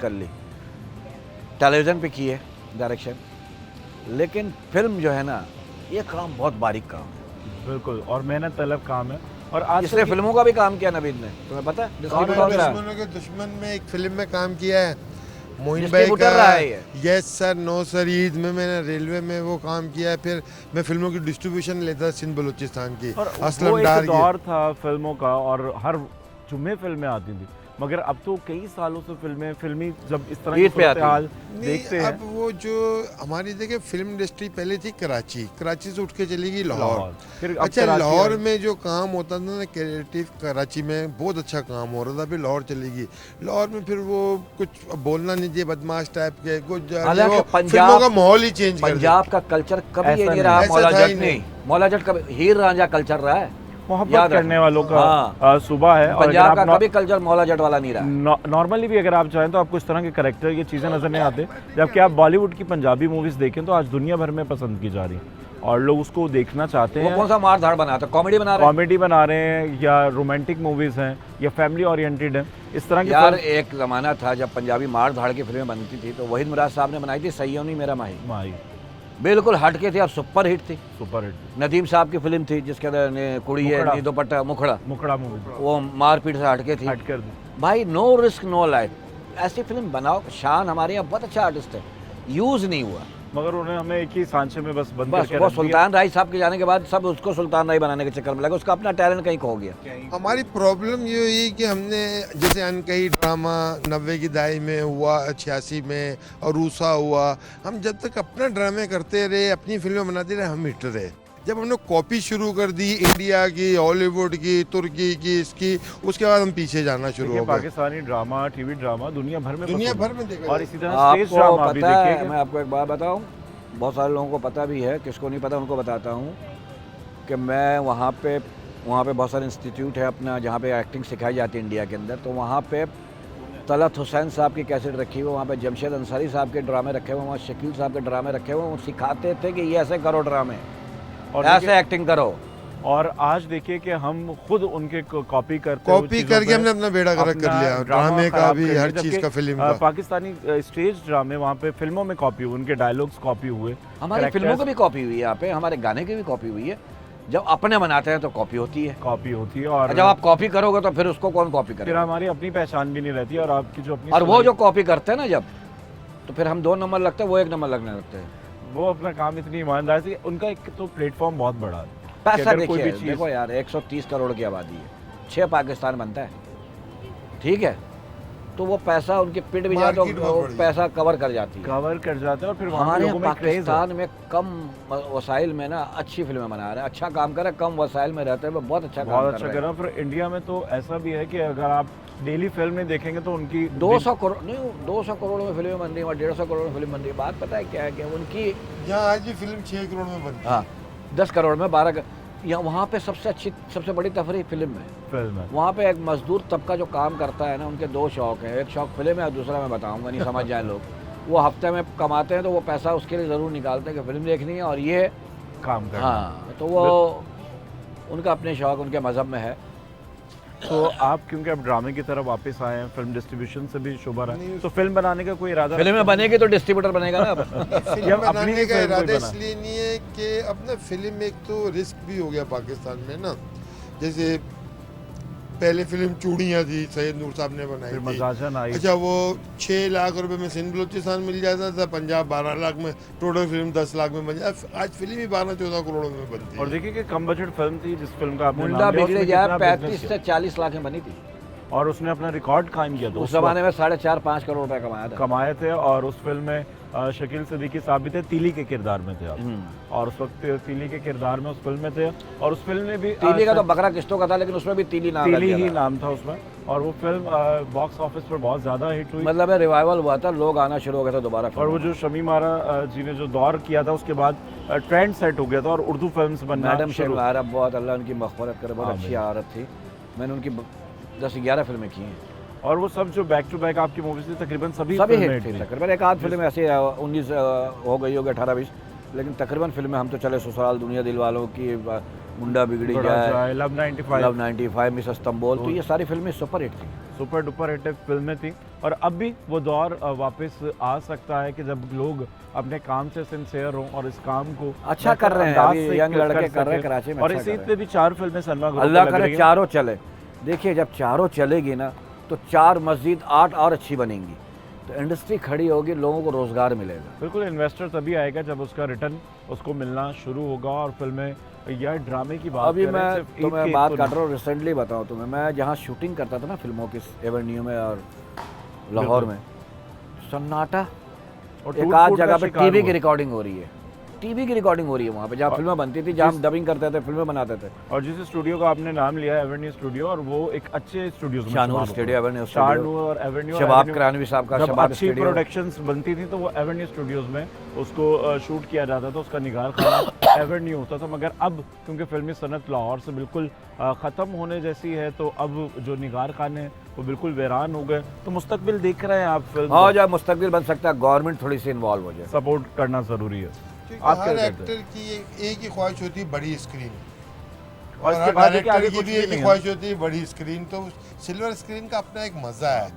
टेलीविज़न पे की है डायरेक्शन, लेकिन फिल्म जो है ना, ये काम बहुत बारीक काम है। बिल्कुल, और मेहनत तलब काम है। और आज इसलिए फिल्मों का भी काम किया नवीद ने, तुम्हें पता है? दुश्मनों के दुश्मन में एक फिल्म में काम किया है मोइन भाई डिस्ट्रीब्यूटर का। रहा है ये। Yes sir, no sir, Eid में मैंने रेलवे में वो काम किया है। फिर मैं फिल्मों की डिस्ट्रीब्यूशन लेता था सिंध बलूचिस्तान की, और असलम वो एक डार की। दौर था फिल्मों का, और हर जुम्मे फिल्में आती थी। मगर अब तो कई सालों से फिल्मी जब इस तरह की ईद पे आती है। हाल नहीं, देखते हैं। अब वो जो हमारी देखिए फिल्म इंडस्ट्री पहले थी कराची से उठ के चली गई लाहौर। फिर अब अच्छा, कराची लाहौर आई। में जो काम होता था ना क्रिएटिव, कराची में बहुत अच्छा काम हो रहा था। फिर लाहौर चली गई। लाहौर में फिर वो कुछ बोलना नहीं चाहिए, बदमाश टाइप के कुछ, हालांकि वो पंजाब- फिल्मों का माहौल ही चेंज कर दिया। पंजाब का कल्चर कभी ये ऐसा नहीं नहीं, रहा। ऐसा मौला था ही जट नहीं। नहीं, मौला जट कभी हीर रांझा कल्चर रहा है। मोहब्बत याद करने रखना। वालों का हाँ। सूबा है। और पंजाब अगर का आप कभी कल्चर मौला जट वाला नहीं रहा। नॉर्मली भी अगर आप चाहें तो आपको इस तरह के करेक्टर, ये चीज़ें नज़र नहीं आते। जबकि आप बॉलीवुड की पंजाबी मूवीज़ देखें तो आज दुनिया भर में पसंद की जा रही, और लोग उसको देखना चाहते वो हैं। कौन सा मार धाड़ बनाता, कॉमेडी बना रहे हैं? कॉमेडी बना रहे हैं, या रोमांटिक मूवीज़ हैं, या फैमिली ओरिएंटेड हैं, इस तरह की यार फिल्म- एक ज़माना था जब पंजाबी मार धाड़ की फिल्में बनती थी, तो वहीद मुराद साहब ने बनाई थी सैयोनी मेरा माही, माही बिल्कुल हट के थी और सुपर हिट थी। Super hit. नदीम साहब की फिल्म थी जिसके अंदर कुड़ी है मुखड़ा। नी दुपट्टा मुखड़ा, मुखड़ा मूवी वो मारपीट से हट के थी। हट कर दी। भाई नो रिस्क नो लाइफ, ऐसी फिल्म बनाओ। शान हमारे यहाँ बहुत अच्छा आर्टिस्ट है, यूज़ नहीं हुआ। मगर उन्हें हमें एक ही सांचे में बस बंद बस करके वो रख दिया। सुल्तान राय साहब के जाने के बाद सब उसको सुल्तान राय बनाने के चक्कर में लगा, उसका अपना टैलेंट कहीं खो गया। हमारी प्रॉब्लम ये हुई कि हमने जैसे अनकही ड्रामा 90 की दहाई में हुआ, 86 में, और रूसा हुआ। हम जब तक अपना ड्रामे करते रहे, अपनी फिल्में बनाते रहे, हम हिट रहे। जब हमने कॉपी शुरू कर दी इंडिया की, हॉलीवुड की, तुर्की की, इसकी, उसके बाद हम पीछे जाना शुरू देखिए, हो गए। पाकिस्तानी ड्रामा, टीवी ड्रामा दुनिया भर में दुनिया पसंद है। भर में देखा और इसी तरह स्टेज आपको ड्रामा भी पता है, देखिए। मैं आपको एक बात बताऊं, बहुत सारे लोगों को पता भी है, किसको नहीं पता उनको बताता हूं कि मैं वहाँ पे बहुत सारे इंस्टीट्यूट है अपना जहाँ पे एक्टिंग सिखाई जाती है इंडिया के अंदर। तो वहाँ पे तलत हुसैन साहब की कैसेट रखी हुई, वहाँ पे जमशेद अंसारी साहब के ड्रामे रखे हुए, वहाँ शकील साहब के ड्रामे रखे हुए। वो सिखाते थे कि ये ऐसे करो ड्रामे, और ऐसे एक्टिंग करो। और आज देखिए कि हम खुद उनके कॉपी करते हुए कॉपी चीज़ों करके पे हमने अपना बेड़ा गर्क कर अपना लिया, ड्रामा ड्रामे का खराब भी, कर लिया। हर चीज़ जबकि, का, फिल्म का। पाकिस्तानी स्टेज ड्रामे वहाँ पे फिल्मों में कॉपी हुए, उनके डायलॉग्स कॉपी हुए, हमारी characters फिल्मों की भी कॉपी हुई है यहाँ पे, हमारे गाने की भी कॉपी हुई है। जब अपने बनाते हैं तो कॉपी होती है, कॉपी होती है। और जब आप कॉपी करोगे तो फिर उसको कौन कॉपी फिर करेगा? हमारी अपनी पहचान भी नहीं रहती, और आपकी जो अपनी और वो जो कॉपी करते हैं ना जब, तो फिर हम 2 नंबर लगते हैं, वो 1 नंबर लगने लगते हैं। वो अपना काम इतनी ईमानदारी से, उनका एक तो प्लेटफॉर्म बहुत बड़ा है कि पैसा अगर कोई देखिए, भी चीज़- देखो यार 130 करोड़ की आबादी है, 6 पाकिस्तान बनता है, ठीक है? तो वो पैसा उनकी पिट भी जाए तो मार्केट बहुत वो बड़ी है। पैसा कवर कर जाती है। कवर कर जाता है, और फिर वहाँ हमारे लोगों यहाँ में क्रेज है। पाकिस्तान में कम वसाइल में ना अच्छी फिल्में बना रहे हैं, अच्छा काम कर रहे हैं, कम वसाइल में रहते हुए बहुत अच्छा काम बहुत कर अच्छा रहे कर हैं। रहा है। फिर इंडिया में तो ऐसा भी है कि अगर आप डेली फिल्में देखेंगे तो उनकी 200 करोड़ नहीं, 200 करोड़ में फिल्में बन रही है और 150 करोड़ में फिल्म बन रही है। बात पता है क्या है कि उनकी, यहाँ आज भी फिल्म 6 करोड़ में बनती है। हाँ 10 करोड़ में 12 यहाँ वहाँ पे सबसे बड़ी तफरीह फिल्म है। फिल्म है। वहाँ पे एक मजदूर तबका जो काम करता है ना, उनके दो शौक हैं, एक शौक फिल्म है और दूसरा मैं बताऊँगा नहीं, समझ जाए लोग। वो हफ्ते में कमाते हैं तो वो पैसा उसके लिए ज़रूर निकालते हैं कि फिल्म देखनी है, और ये काम करना। हाँ, तो वो उनका अपने शौक उनके मज़हब में है। तो आप क्योंकि अब ड्रामे की तरफ वापस आए हैं, फिल्म डिस्ट्रीब्यूशन से भी शुभ रहा है, तो फिल्म बनाने का कोई इरादा? फिल्म में बनेगी तो डिस्ट्रीब्यूटर बनेगा ना अब। फिल्म या अपनी बनाने ही का फिल्म कोई इरादा बना। इसलिए नहीं है कि अब ना फिल्म एक तो रिस्क भी हो गया पाकिस्तान में ना। जैसे पहले फिल्म चूड़ियाँ थी, सैयद नूर साहब ने बनाई फिर थी। मजाजन आई। अच्छा, वो 6 लाख रुपए में सिंध बलूचिस्तान मिल जाता था, पंजाब 12 लाख में, टोटल फिल्म 10 लाख में बन जाती। आज फिल्म ही 12-14 करोड़ में बनती है। और देखिए कि कम बजट फिल्म थी जिस फिल्म का आपने मुंडा नाम लिया, बिगड़े उसने जाए कितना 35 business से 40 लाख में बनी थी। किया। और उसने अपना रिकॉर्ड कायम किया था उस जमाने में 4.5-5 करोड़ रुपए कमाया था। कमाए थे। और उस फिल्म में शकील सिद्दीकी साहब भी थे, तीली के किरदार में थे आप। और उस वक्त तीली के किरदार में उस फिल्म में थे। और उस फिल्म में भी तीली का तो बकरा किस्तों का था, लेकिन उसमें भी तीली नाम तीली लग ही गया था। नाम था उसमें। और वो फिल्म बॉक्स ऑफिस पर बहुत ज़्यादा हिट हुई। मतलब रिवाइवल हुआ था, लोग आना शुरू हो गए थे दोबारा। और वो जो शमी मारा जी ने जो दौर किया था, उसके बाद ट्रेंड सेट हो गया था और उर्दू फिल्म्स बनना मैडम शुरू। शमी मारा, बहुत अल्लाह उनकी मग़फ़िरत करे, बहुत अच्छी औरत थी। मैंने उनकी 10-11 फिल्में की हैं। और वो सब जो बैक टू बैक आपकी मूवीज थी, तकरीबन सभी सभी फिल्में हिट हिट थी थी। तकरीबन। एक आध फिल्म ऐसी 19 हो गई होगी, 18-20, लेकिन तकरीबन फिल्में हम तो चले ससुराल दुनिया दिल वालों की, मुंडा बिगड़ी बड़ा जाए, जाए, लव 95, लव 95, मिसेस तंबोल, तो ये सारी फिल्में सुपर हिट थी। सुपर डुपर हिट फिल्में थी। और अब भी वो दौर वापस आ सकता है कि जब लोग अपने काम से सिंसियर हों और इस काम को अच्छा कर रहे हैं, अंदाज अभी से यंग लड़के कर रहे हैं सकें। कराची में, और अच्छा इसी कर रहे पे भी 4 फिल्में सलमा ग्रुप अल्लाह पे लग करे रही हैं। चारों चले। देखिए, जब चारों चलेगी ना तो 4 मस्जिद 8 और अच्छी बनेंगी, तो इंडस्ट्री खड़ी होगी, लोगों को रोजगार मिलेगा। बिल्कुल, इन्वेस्टर तभी आएगा जब उसका रिटर्न उसको मिलना शुरू होगा। और फिल्में या ड्रामे की बात अभी करें, मैं सिर्फ ईद तुम्हें की बात तो कर रहा हूँ, रिसेंटली बताऊँ तुम्हें, मैं जहाँ शूटिंग करता था ना फिल्मों की, एवेन्यू में और लाहौर में, सन्नाटा। और एक टूट आध फूट का जगह पे शिकार टीवी हुआ। की रिकॉर्डिंग हो रही है, टीवी की रिकॉर्डिंग हो रही है वहाँ पे, जहाँ फिल्में बनती थी, जहाँ हम डबिंग करते थे, फिल्में बनाते थे। और जिस स्टूडियो का आपने नाम लिया है, एवेन्यू स्टूडियो, और वो एक अच्छे studio Shahnoor studio, Avenue Shahnoor और एवेन्यू। शबाब करानवी साहब का जब शबाब अच्छी स्टूडियो। प्रोडक्शंस बनती थी तो वो एवेन्यू स्टूडियोज में उसको शूट किया जाता था, उसका निगार खाना एवेन्यू होता था। मगर अब क्योंकि फिल्मी सनत लाहौर से बिल्कुल ख़त्म होने जैसी है, तो अब जो निगार खाने हैं वो बिल्कुल वीरान हो गए। तो मुस्तकबिल देख रहे हैं आप फिल्म? हाँ, जब मुस्तकबिल बन सकता है, गवर्नमेंट थोड़ी सी इन्वॉल्व हो जाए। सपोर्ट करना ज़रूरी है। क्योंकि आप क्या हर कहते एक्टर की एक ही ख्वाहिश होती है, बड़ी स्क्रीन। और और इसके हर बाद देखिए आगे डायरेक्टर की कुछ भी भी एक ही नहीं है। ख्वाहिश होती है, बड़ी स्क्रीन। तो सिल्वर स्क्रीन का अपना एक मज़ा है।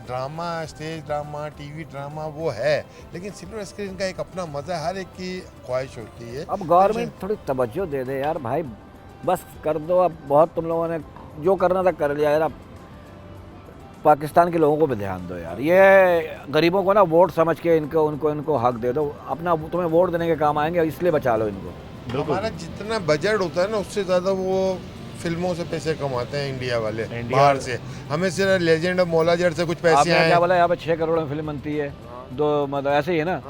Drama, stage drama, TV drama वो है, लेकिन सिल्वर स्क्रीन का एक अपना मज़ा है, हर एक की ख्वाहिश होती है। अब गवर्नमेंट थोड़ी तवज्जो दे दे यार भाई, बस कर दो। अब बहुत तुम लोगों ने जो करना था कर लिया यार, अब पाकिस्तान के लोगों को भी ध्यान दो यार। ये गरीबों को ना वोट समझ के इनको हक दे दो, अपना तुम्हें वोट देने के काम आएंगे, इसलिए बचा लो इनको। हमारा जितना बजट होता है ना, उससे ज़्यादा वो फिल्मों से पैसे कमाते हैं इंडिया वाले, इंडिया- बाहर से। हमें सिर्फ लेजेंड ऑफ मौला जट से कुछ पैसे आपने आए। क्या बोला, यहाँ पे 6 करोड़ में फिल्म बनती है, दो मतलब ऐसे ही है ना।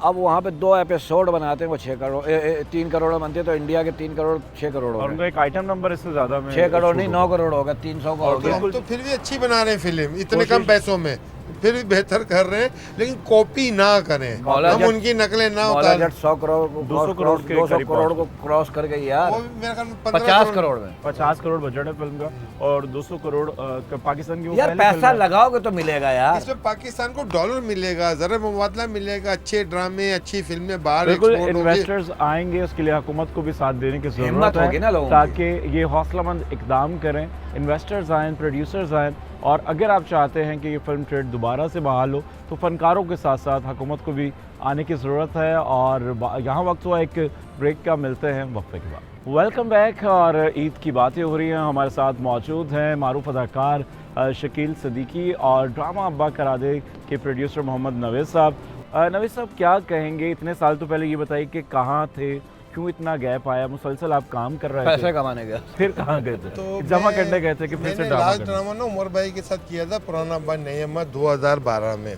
अब वहाँ पे 2 एपिसोड बनाते हैं, वो 6 करोड़ 3 करोड़ में बनती है, तो इंडिया के 3 करोड़ 6 करोड़ हो और गए। उनका एक आइटम नंबर इससे ज़्यादा में 6 करोड़ नहीं, शूट 9 करोड़ हो गया, 300 का हो तो गया। हम तो फिर भी अच्छी बना रहे हैं फिल्म, इतने कम कोशिश- पैसों में फिर भी बेहतर कर रहे हैं, लेकिन कॉपी ना करें, मौला हम जट- उनकी नकलें ना मौला उतारें। जट 100 करोड़ 200 करोड़ के 200 करीब करोड़ पहुंच को क्रॉस कर गई यार, वो मेरे ख्याल में 15 50 करोड़ में। 50 करोड़ बजट है फिल्म का, और 200 करोड़ पाकिस्तान की वो यार पहली फिल्म पैसा है। लगाओगे तो मिलेगा यार। इसमें पाकिस्तान को डॉलर मिलेगा, ज़रा मुबादला मिलेगा, अच्छे ड्रामे, अच्छी फिल्में बाहर बिल्कुल, एक्सपोर्ट होंगी। इन्वेस्टर्स आएंगे, उसके लिए हुकूमत को भी साथ देने की हिम्मत जरूरत होगी ना है लोगों की। ताकि ये हौसलामंद इकदाम करें, इन्वेस्टर्स आएँ, प्रोड्यूसर्स आएँ। और अगर आप चाहते हैं कि ये फिल्म ट्रेड दोबारा से बहाल हो, तो फनकारों के साथ साथ हुकूमत को भी आने की ज़रूरत है। और यहाँ वक्त हुआ एक ब्रेक का, मिलते हैं वक्फे के बाद। Welcome back. और ईद की बातें हो रही हैं, हमारे साथ मौजूद हैं मारूफ अदाकार शकील सिद्दीकी और ड्रामा अब्बा करादे के प्रोड्यूसर मोहम्मद नवेद साहब। नवेद साहब, क्या कहेंगे, इतने साल तो पहले ये बताइए कि कहाँ थे, क्यों इतना गैप आया? मुसलसल आप काम कर रहे पैसे थे, कमाने गया। फिर कहाँ गए थे? तो जमा मैं- करने गए थे कि फिर से मैंने ड्रामा लास्ट करने? ड्रामा ना उमर भाई के साथ किया था, पुराना अब्बा नई अम्मा 2012 में।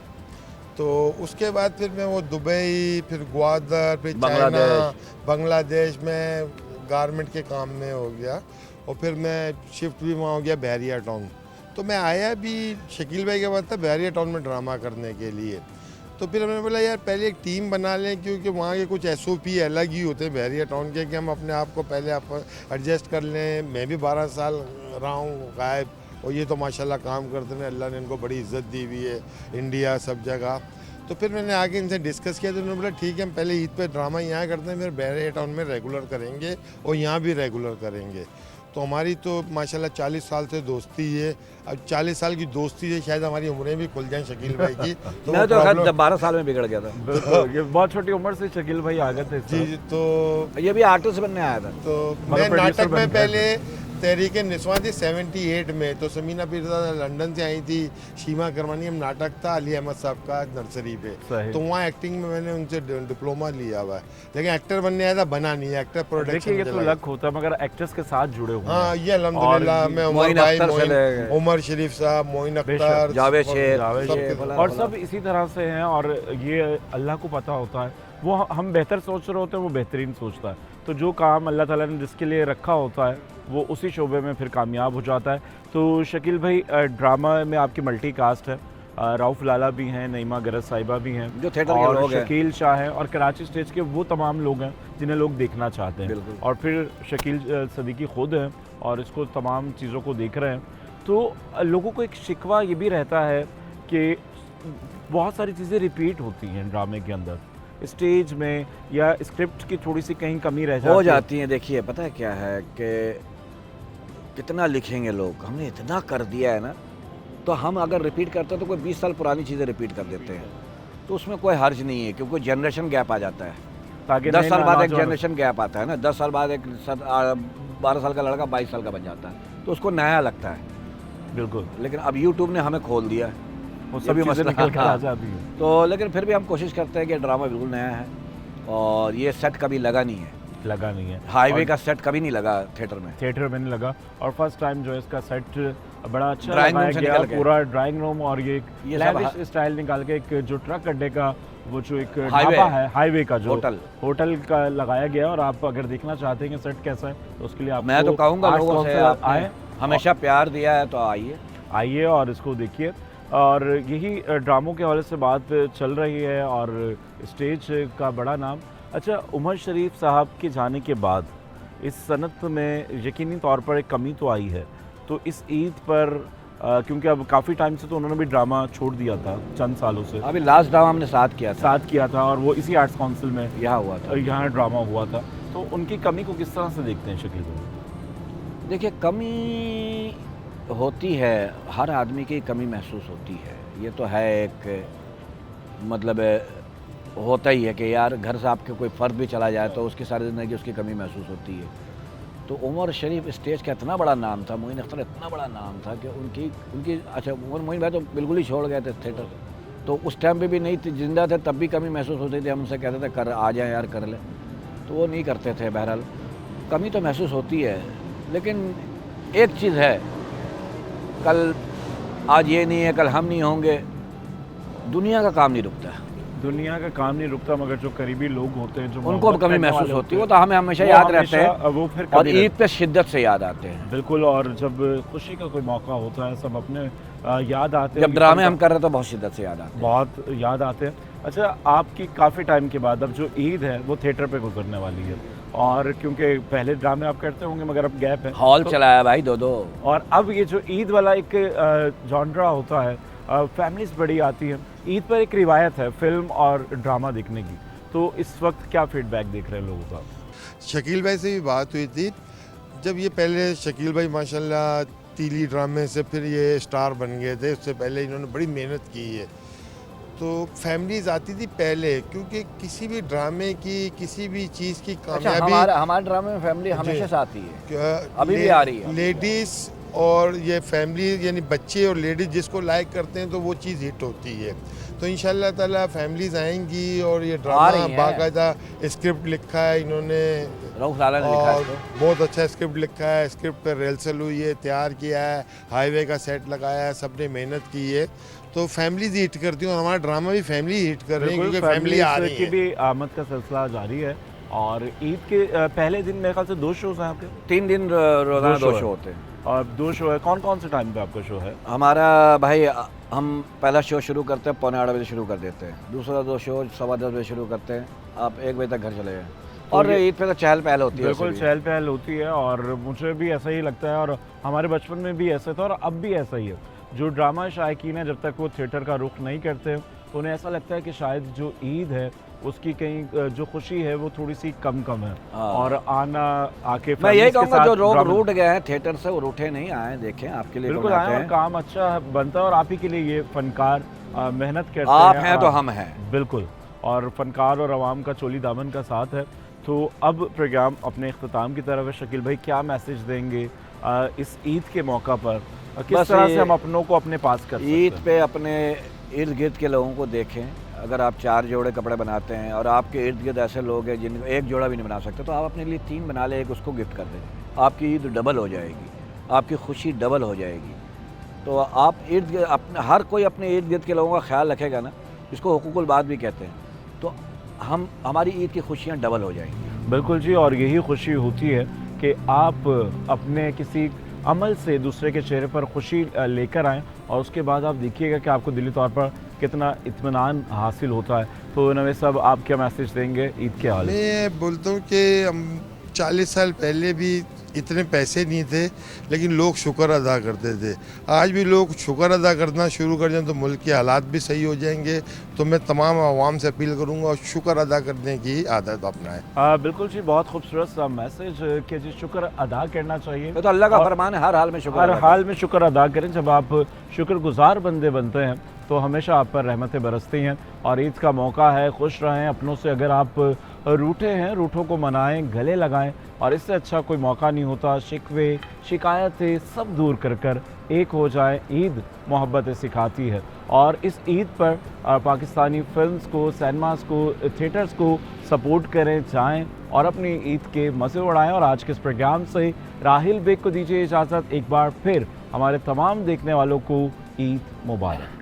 तो उसके बाद फिर मैं वो दुबई, फिर ग्वादर, फिर चाइना, बांग्लादेश में गारमेंट के काम में हो गया, और फिर मैं शिफ्ट भी वहाँ हो गया बहरिया टाउन। तो मैं आया भी शकील भाई के बाद था बहरिया टाउन में ड्रामा करने के लिए। तो फिर हमने बोला यार पहले एक टीम बना लें, क्योंकि वहाँ के कुछ SOP अलग ही होते हैं बहरिया टाउन के, कि हम अपने आप को पहले एडजस्ट कर लें। मैं भी 12 साल रहा हूँ गायब, और ये तो माशाल्लाह काम करते हैं, अल्लाह ने इनको बड़ी इज्जत दी हुई है इंडिया सब जगह। तो फिर मैंने आगे इनसे डिस्कस किया, तो उन्होंने बोला ठीक है हम पहले ईद पे ड्रामा यहाँ करते हैं, फिर बहरिया टाउन में रेगुलर करेंगे और यहाँ भी रेगुलर करेंगे। तो हमारी तो माशाल्लाह 40 साल से दोस्ती है। अब 40 साल की दोस्ती है, शायद हमारी उम्रें भी खुल जाएं शकील भाई की। तो मैं तो खैर 12 साल में बिगड़ गया था। बिल्कुल, ये बहुत छोटी उम्र से शकील भाई आ गए थे इस जी तरफ। तो ये भी आर्टिस्ट बनने आया था। तो मगर मैं प्रोड्यूसर नाटक बन में गया पहले तहरीक निस्वां थी 78 में, तो समीना पीरज़ादा लंदन से आई थी, शीमा करवानी, हम नाटक था अली अहमद साहब का नर्सरी पे, सही। तो वहाँ एक्टिंग में मैंने उनसे डिप्लोमा लिया हुआ है, लेकिन एक्टर बनने आया था, बना नहीं, एक्टर प्रोडक्शन देखिए ये में तो चला लक होता है, मगर एक्टर्स के साथ जुड़े हुए हाँ हैं। ये अल्हम्दुलिल्लाह और मैं उमर मोइन भाई, अख्तर से ले- उमर शरीफ साहब, मोइन बेशक, अख्तर, जावेद शेख, जावेद सबके- शेख, भला- और भला। सब इसी तरह से हैं, और ये अल्लाह को पता होता है, वो हम बेहतर सोच रहे होते हैं, वो बेहतरीन सोचता है। तो जो काम अल्लाह ताला ने जिसके लिए रखा होता है वो उसी शोबे में फिर कामयाब हो जाता है। तो शकील भाई ड्रामा में आपकी मल्टी कास्ट है, राउफ लाला भी हैं, नईमा गरज साहिबा भी हैं, जो थिएटर के और लोग हैं। शकील शाह हैं, और कराची स्टेज के वो तमाम लोग हैं जिन्हें लोग देखना चाहते हैं। बिल्कुल। और फिर शकील सदीकी खुद हैं और इसको तमाम चीज़ों को देख रहे हैं। तो लोगों को एक शिकवा ये भी रहता है कि बहुत सारी चीज़ें रिपीट होती हैं ड्रामे के अंदर, स्टेज में या स्क्रिप्ट की थोड़ी सी कहीं कमी रह जाती हो है। जाती हैं। देखिए पता है क्या है कि कितना लिखेंगे लोग, हमने इतना कर दिया है ना, तो हम अगर रिपीट करते हैं तो कोई 20 साल पुरानी चीज़ें रिपीट कर देते हैं, तो उसमें कोई हर्ज नहीं है, क्योंकि जनरेशन गैप आ जाता है। ताकि 10 नए साल बाद एक नौजवान- जनरेशन गैप आता है ना, 10 साल बाद एक 12 साल का लड़का 22 साल का बन जाता है, तो उसको नया लगता है। बिल्कुल, लेकिन अब यूट्यूब ने हमें खोल दिया है, वो ये सब भी चीज़ें मसला निकल कर आ हाँ। जाती हैं। तो लेकिन फिर भी हम कोशिश करते हैं कि ड्रामा बिल्कुल नया है, और ये सेट कभी लगा नहीं है, लगा नहीं है, हाईवे और का सेट कभी नहीं लगा थिएटर में। थिएटर में नहीं लगा, और फर्स्ट टाइम जो है इसका सेट बड़ा अच्छा ड्राइंग रूम लगाया से गया, निकल के। पूरा ड्राइंग रूम, और ये ये सब लैविश स्टाइल निकाल के एक जो ट्रक अड्डे का वो जो एक हाईवे ढाबा है, हाईवे का जो होटल का लगाया गया है। और आप अगर देखना चाहते हैं कि सेट कैसा है तो उसके लिए आप मैं तो कहूँगा लोगों से, आपने आए, हमेशा प्यार दिया है तो आइए और इसको देखिए। और यही ड्रामों के हवाले से बात चल रही है, और स्टेज का बड़ा नाम। अच्छा, उमर शरीफ साहब के जाने के बाद इस सनत में यकीनी तौर पर एक कमी तो आई है, तो इस ईद पर क्योंकि अब काफ़ी टाइम से तो उन्होंने भी ड्रामा छोड़ दिया था, चंद सालों से अभी लास्ट ड्रामा हमने साथ किया था, और वो इसी आर्ट्स काउंसिल में यहाँ हुआ था। यहाँ ड्रामा हुआ था। तो उनकी कमी को किस तरह से देखते हैं शकील भाई? देखिए कमी होती है, हर आदमी की कमी महसूस होती है, ये तो है एक मतलब होता ही है कि यार घर से आपके कोई फ़र्द भी चला जाए तो उसकी सारी ज़िंदगी उसकी कमी महसूस होती है। तो उमर शरीफ स्टेज का इतना बड़ा नाम था, मोइन अख्तर इतना बड़ा नाम था कि उनकी अच्छा मोइन भाई तो बिल्कुल ही छोड़ गए थे थिएटर, तो उस टाइम पे भी नहीं थी, जिंदा थे तब भी कमी महसूस होती थी। हम उनसे कहते थे कर आ जाए यार कर ले, तो वो नहीं करते थे। बहरहाल कमी तो महसूस होती है, लेकिन एक चीज़ है, कल आज ये नहीं है कल हम नहीं होंगे, दुनिया का काम नहीं रुकता है, दुनिया का काम नहीं रुकता, मगर जो करीबी लोग होते हैं, जो उनको मोहब्बत कमी करने महसूस वाले होती है, होते वो तो हमें हमेशा वो याद रहते हमेशा- हैं, वो फिर और कभी ईद पे शिद्दत से याद आते हैं। बिल्कुल, और जब खुशी का कोई मौका होता है सब अपने याद आते हैं। जब ड्रामे हम कर रहे हैं तो बहुत शिद्दत से याद आते हैं। बहुत याद आते हैं। अच्छा, आपकी काफ़ी टाइम के बाद अब जो ईद है वो थिएटर पे गुजरने वाली है, और क्योंकि पहले ड्रामे आप करते होंगे मगर अब गैप है, हॉल तो, चलाया भाई दो और अब ये जो ईद वाला एक जॉनरा होता है, फैमिलीज बड़ी आती हैं, ईद पर एक रिवायत है फिल्म और ड्रामा देखने की, तो इस वक्त क्या फीडबैक देख रहे हैं लोगों का? शकील भाई से भी बात हुई थी, जब ये पहले शकील भाई माशाल्लाह तीली ड्रामे से फिर ये स्टार बन गए थे, उससे पहले इन्होंने बड़ी मेहनत की है, तो फैमिलीज आती थी पहले, क्योंकि किसी भी ड्रामे की किसी भी चीज़ की अच्छा, कामयाबी हमारे ड्रामे में फैमिली हमेशा से आती है, अभी भी आ रही है। लेडीज़ और ये फैमिली यानी बच्चे और लेडीज़ जिसको लाइक करते हैं तो वो चीज़ हिट होती है। तो इंशाल्लाह ताला फैमिलीज आएंगी, और ये ड्रामा बाकायदा स्क्रिप्ट लिखा है इन्होंने, रऊफ लाला ने लिखा है और इसको। बहुत अच्छा स्क्रिप्ट लिखा है, स्क्रिप्ट पर रिहर्सल हुई है, तैयार किया है, हाईवे का सेट लगाया है, सबने मेहनत की है, तो फैमिलीज हिट करती है, और हमारा ड्रामा भी फैमिली हिट कर रही है, क्योंकि फैमिली आ रही की है। भी आमद का सिलसिला जारी है, और ईद के पहले दिन मेरे ख्याल से 2 शोज हैं आपके? 3 दिन रोजाना 2 शो शो होते हैं, और 2 शो है। कौन कौन से टाइम पे आपका शो है? हमारा भाई हम पहला शो शुरू करते हैं 8:45 बजे शुरू कर देते हैं, दूसरा 2 शो 10:15 बजे शुरू करते हैं, आप 1 बजे तक घर चले जाएँ। और ईद पे तो चहल पहल होती है। बिल्कुल चहल पहल होती है और मुझे भी ऐसा ही लगता है और हमारे बचपन में भी ऐसा था और अब भी ऐसा ही है। जो ड्रामा शायकीन है जब तक वो थिएटर का रुख नहीं करते तो उन्हें ऐसा लगता है कि शायद जो ईद है उसकी कहीं जो खुशी है वो थोड़ी सी कम है और आना आके मैं यही families के कहूँगा साथ जो लोग ड्रामा- रूठ गए हैं थिएटर से वो रूठे नहीं आए, देखें आपके लिए बिल्कुल कौन आए आते और हैं। काम अच्छा बनता है और आप ही के लिए ये फनकार मेहनत करते आप हैं हैं तो हम हैं। बिल्कुल, और फनकार और आवाम का चोली दामन का साथ है। तो अब प्रोग्राम अपने इख्तिताम की तरफ है। शकील भाई क्या मैसेज देंगे इस ईद के मौका पर? किस बस तरह ये से हम अपनों को अपने पास कर सकते ईद हैं? पे अपने इर्द गिर्द के लोगों को देखें। अगर आप 4 जोड़े कपड़े बनाते हैं और आपके इर्द गिर्द ऐसे लोग हैं जिनको 1 जोड़ा भी नहीं बना सकते, तो आप अपने लिए 3 बना लें, 1 उसको गिफ्ट कर दें। आपकी ईद डबल हो जाएगी, आपकी खुशी डबल हो जाएगी। तो आप इर्द गिर्द अपने हर कोई अपने इर्द गिर्द के लोगों का ख्याल रखेगा ना, इसको हुकूकुल बात भी कहते हैं, तो हमारी ईद की खुशियाँ डबल हो जाएंगी। बिल्कुल जी, और यही खुशी होती है कि आप अपने किसी अमल से दूसरे के चेहरे पर खुशी लेकर आएँ और उसके बाद आप देखिएगा कि आपको दिली तौर पर कितना इत्मीनान हासिल होता है। तो नवे साहब आप क्या मैसेज देंगे ईद के हवाले से? मैं बोलता हूँ कि हम 40 साल पहले भी इतने पैसे नहीं थे लेकिन लोग शुक्र अदा करते थे। आज भी लोग शुक्र अदा करना शुरू कर जाएं तो मुल्क के हालात भी सही हो जाएंगे। तो मैं तमाम आवाम से अपील करूँगा और शुक्र अदा करने की आदत अपनाएं। बिल्कुल जी, बहुत खूबसूरत सा मैसेज कि जी शुक्र अदा करना चाहिए। तो अल्लाह का और फरमान है, हर हाल में शुक्र हर अदा हाल में शुक्र अदा करें। जब आप शुक्रगुजार बंदे बनते हैं तो हमेशा आप पर रहमतें बरसती हैं और ईद का मौका है, खुश रहें। अपनों से अगर आप रूठे हैं, रूठों को मनाएं, गले लगाएं और इससे अच्छा कोई मौका नहीं होता। शिकवे शिकायतें सब दूर कर एक हो जाएं। ईद मोहब्बतें सिखाती है और इस ईद पर पाकिस्तानी फिल्म्स को, सिनेमास को, थिएटर्स को सपोर्ट करें, जाएं और अपनी ईद के मज़े उड़ाएं। और आज के इस प्रोग्राम से राहिल बेग को दीजिए इजाज़त। एक बार फिर हमारे तमाम देखने वालों को ईद मुबारक।